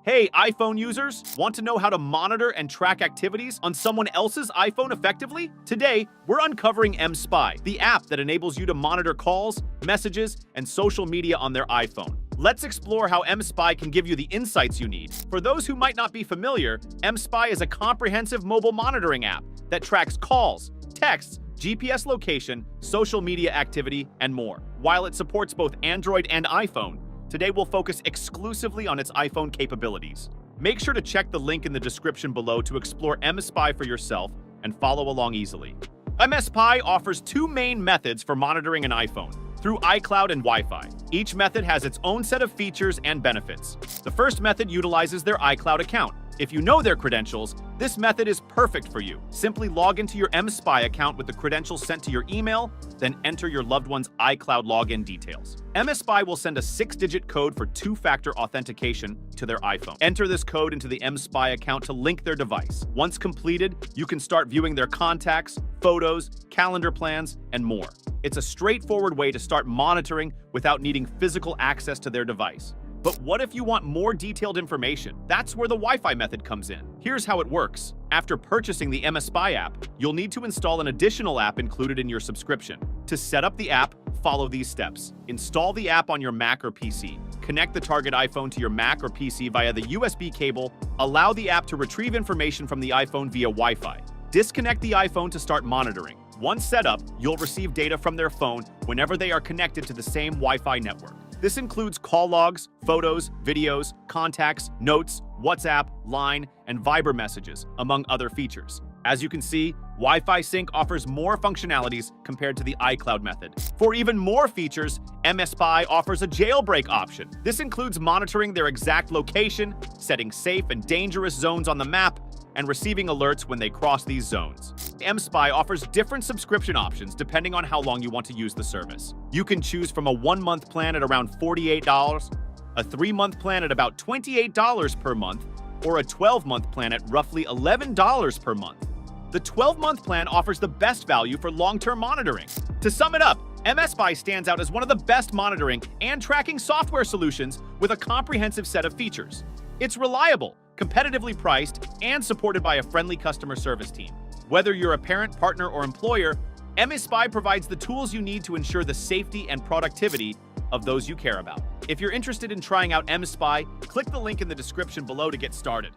Hey, iPhone users! Want to know how to monitor and track activities on someone else's iPhone effectively? Today, we're uncovering mSpy, the app that enables you to monitor calls, messages, and social media on their iPhone. Let's explore how mSpy can give you the insights you need. For those who might not be familiar, mSpy is a comprehensive mobile monitoring app that tracks calls, texts, GPS location, social media activity, and more. While it supports both Android and iPhone, today we'll focus exclusively on its iPhone capabilities. Make sure to check the link in the description below to explore mSpy for yourself and follow along easily. mSpy offers two main methods for monitoring an iPhone, through iCloud and Wi-Fi. Each method has its own set of features and benefits. The first method utilizes their iCloud account. If you know their credentials, this method is perfect for you. Simply log into your mSpy account with the credentials sent to your email, then enter your loved one's iCloud login details. mSpy will send a 6-digit code for two-factor authentication to their iPhone. Enter this code into the mSpy account to link their device. Once completed, you can start viewing their contacts, photos, calendar plans, and more. It's a straightforward way to start monitoring without needing physical access to their device. But what if you want more detailed information? That's where the Wi-Fi method comes in. Here's how it works. After purchasing the mSpy app, you'll need to install an additional app included in your subscription. To set up the app, follow these steps. Install the app on your Mac or PC. Connect the target iPhone to your Mac or PC via the USB cable. Allow the app to retrieve information from the iPhone via Wi-Fi. Disconnect the iPhone to start monitoring. Once set up, you'll receive data from their phone whenever they are connected to the same Wi-Fi network. This includes call logs, photos, videos, contacts, notes, WhatsApp, Line, and Viber messages, among other features. As you can see, Wi-Fi Sync offers more functionalities compared to the iCloud method. For even more features, mSpy offers a jailbreak option. This includes monitoring their exact location, setting safe and dangerous zones on the map, and receiving alerts when they cross these zones. mSpy offers different subscription options depending on how long you want to use the service. You can choose from a 1-month plan at around $48, a 3-month plan at about $28 per month, or a 12-month plan at roughly $11 per month. The 12-month plan offers the best value for long-term monitoring. To sum it up, mSpy stands out as one of the best monitoring and tracking software solutions with a comprehensive set of features. It's reliable, competitively priced, and supported by a friendly customer service team. Whether you're a parent, partner, or employer, mSpy provides the tools you need to ensure the safety and productivity of those you care about. If you're interested in trying out mSpy, click the link in the description below to get started.